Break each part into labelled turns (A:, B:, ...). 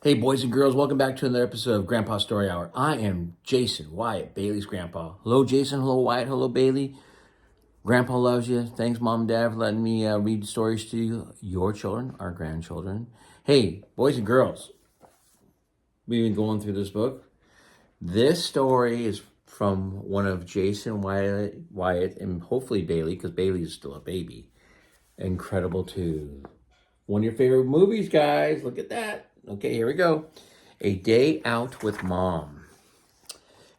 A: Hey, boys and girls, welcome back to another episode of Grandpa Story Hour. I am Jason Wyatt, Bailey's grandpa. Hello, Jason. Hello, Wyatt. Hello, Bailey. Grandpa loves you. Thanks, Mom and Dad, for letting me read stories to you, your children, our grandchildren. Hey, boys and girls, we've been going through this book. This story is from one of Jason Wyatt and hopefully Bailey, because Bailey is still a baby. Incredible too. One of your favorite movies, guys. Look at that. Okay, here we go. A Day Out with Mom.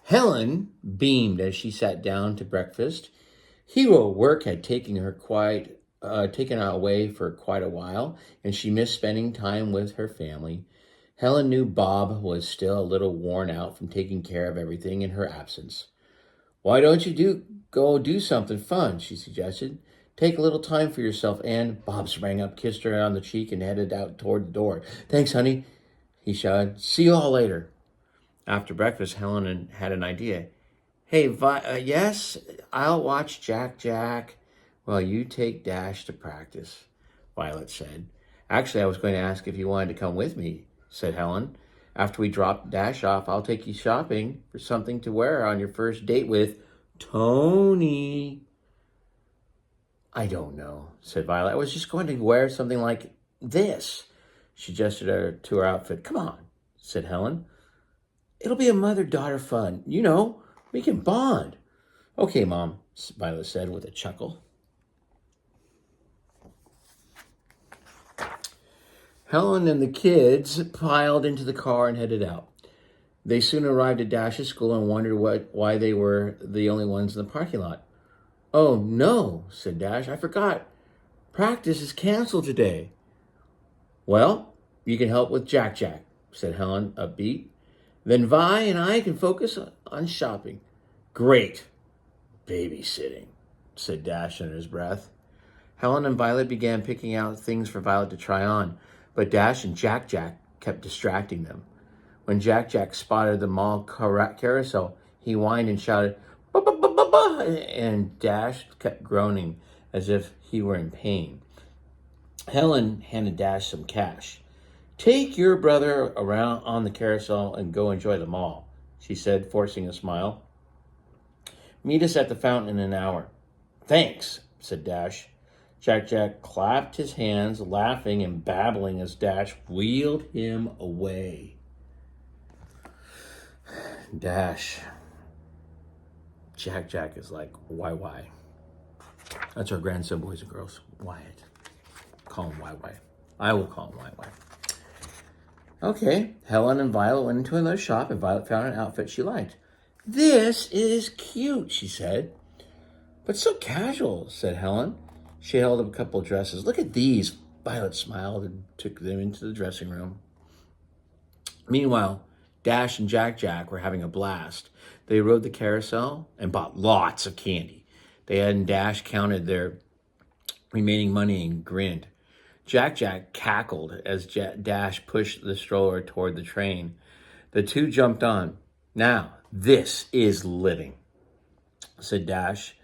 A: Helen beamed as she sat down to breakfast. Hero work had taken her away for quite a while, and she missed spending time with her family. Helen knew Bob was still a little worn out from taking care of everything in her absence. Why don't you go do something fun, she suggested. Take a little time for yourself, Anne. Bob sprang up, kissed her on the cheek, and headed out toward the door. Thanks, honey, he shouted. See you all later. After breakfast, Helen had an idea. Hey, yes, I'll watch Jack while you take Dash to practice, Violet said. Actually, I was going to ask if you wanted to come with me, said Helen. After we drop Dash off, I'll take you shopping for something to wear on your first date with Tony. I don't know, said Violet. I was just going to wear something like this. She gestured to her outfit. Come on, said Helen. It'll be a mother-daughter fun. You know, we can bond. Okay, Mom, Violet said with a chuckle. Helen and the kids piled into the car and headed out. They soon arrived at Dash's school and wondered why they were the only ones in the parking lot. Oh, no, said Dash. I forgot. Practice is canceled today. Well, you can help with Jack, said Helen, upbeat. Then Vi and I can focus on shopping. Great. Babysitting, said Dash under his breath. Helen and Violet began picking out things for Violet to try on, but Dash and Jack kept distracting them. When Jack spotted the mall carousel, he whined and shouted, "Ba, ba, ba, ba, ba," and Dash kept groaning as if he were in pain. Helen handed Dash some cash. Take your brother around on the carousel and go enjoy the mall, she said, forcing a smile. Meet us at the fountain in an hour. Thanks, said Dash. Jack clapped his hands, laughing and babbling as Dash wheeled him away. Dash. Jack is like, why? That's our grandson, boys and girls. Wyatt. Call him why. I will call him why. Okay, Helen and Violet went into another shop, and Violet found an outfit she liked. This is cute, she said. But so casual, said Helen. She held up a couple of dresses. Look at these. Violet smiled and took them into the dressing room. Meanwhile, Dash and Jack were having a blast. They rode the carousel and bought lots of candy. They and Dash counted their remaining money and grinned. Jack cackled as Dash pushed the stroller toward the train. The two jumped on. Now, this is living, said Dash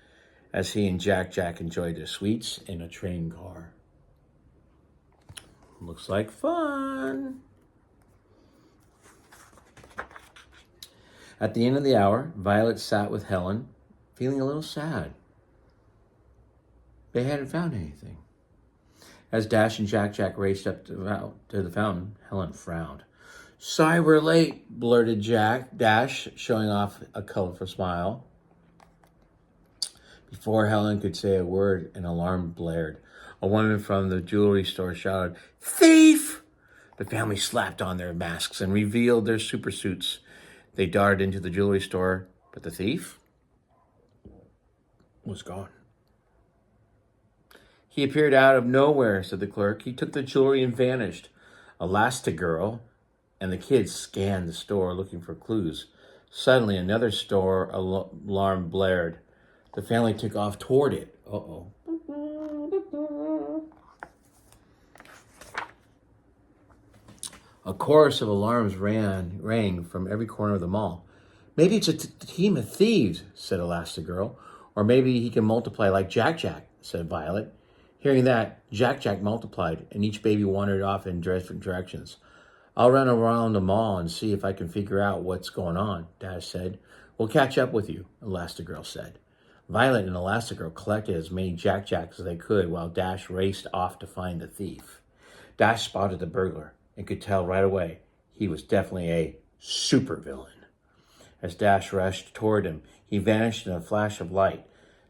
A: as he and Jack enjoyed their sweets in a train car. Looks like fun. At the end of the hour, Violet sat with Helen, feeling a little sad. They hadn't found anything. As Dash and Jack raced up to the fountain, Helen frowned. Sorry we're late, blurted Dash, showing off a colorful smile. Before Helen could say a word, an alarm blared. A woman from the jewelry store shouted, Thief! The family slapped on their masks and revealed their super suits. They darted into the jewelry store, but the thief was gone. He appeared out of nowhere, said the clerk. He took the jewelry and vanished. Elastigirl and the kids scanned the store looking for clues. Suddenly, another store alarm blared. The family took off toward it. Uh-oh. A chorus of alarms rang from every corner of the mall. Maybe it's a team of thieves, said Elastigirl. Or maybe he can multiply like Jack, said Violet. Hearing that, Jack multiplied, and each baby wandered off in different directions. I'll run around the mall and see if I can figure out what's going on, Dash said. We'll catch up with you, Elastigirl said. Violet and Elastigirl collected as many Jack Jacks as they could while Dash raced off to find the thief. Dash spotted the burglar and could tell right away he was definitely a supervillain. As Dash rushed toward him, he vanished in a flash of light.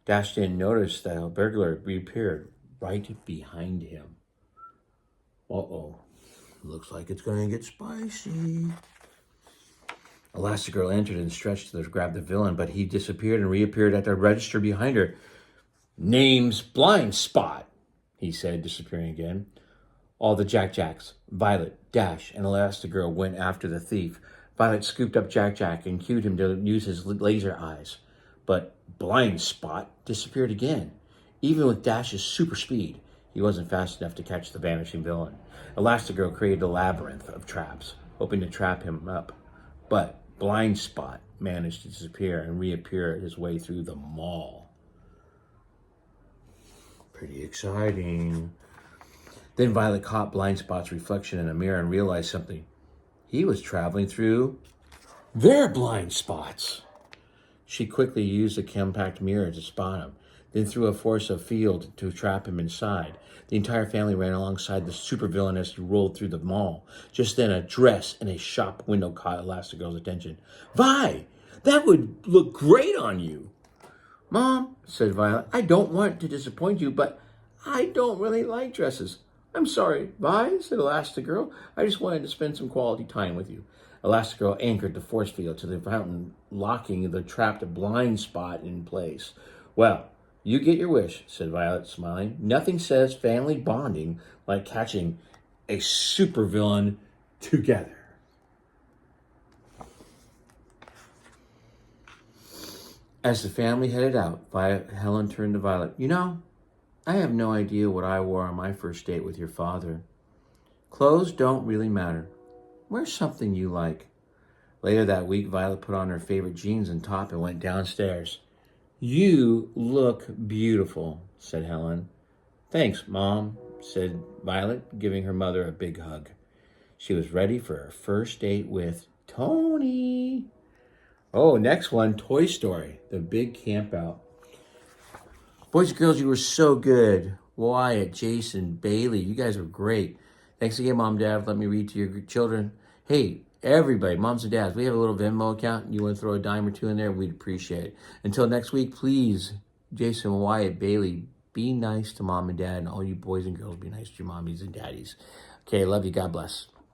A: Dash didn't notice that a burglar reappeared right behind him. Uh-oh. Looks like it's going to get spicy. Elastigirl entered and stretched to grab the villain, but he disappeared and reappeared at the register behind her. Name's Blind Spot, he said, disappearing again. All the Jack Jacks, Violet, Dash, and Elastigirl went after the thief. Violet scooped up Jack Jack and cued him to use his laser eyes. But Blind Spot disappeared again. Even with Dash's super speed, he wasn't fast enough to catch the vanishing villain. Elastigirl created a labyrinth of traps, hoping to trap him up. But Blind Spot managed to disappear and reappear his way through the mall. Pretty exciting. Then Violet caught Blind Spot's reflection in a mirror and realized something. He was traveling through their blind spots. She quickly used a compact mirror to spot him, then threw a force of field to trap him inside. The entire family ran alongside the supervillain as he rolled through the mall. Just then, a dress in a shop window caught Elastigirl's attention. Vi, that would look great on you. Mom, said Violet, I don't want to disappoint you, but I don't really like dresses. I'm sorry, Vi, said Elastigirl. I just wanted to spend some quality time with you. Elastigirl anchored the force field to the fountain, locking the trapped blind spot in place. Well, you get your wish, said Violet, smiling. Nothing says family bonding like catching a supervillain together. As the family headed out, Helen turned to Violet. You know, I have no idea what I wore on my first date with your father. Clothes don't really matter. Wear something you like. Later that week, Violet put on her favorite jeans and top and went downstairs. You look beautiful, said Helen. Thanks, Mom, said Violet, giving her mother a big hug. She was ready for her first date with Tony. Oh, next one, Toy Story, the big camp out. Boys and girls, you were so good. Wyatt, Jason, Bailey, you guys were great. Thanks again, Mom and Dad, for letting me read to your children. Hey, everybody, moms and dads, we have a little Venmo account. You want to throw a dime or two in there? We'd appreciate it. Until next week, please, Jason, Wyatt, Bailey, be nice to Mom and Dad, and all you boys and girls, be nice to your mommies and daddies. Okay, love you. God bless.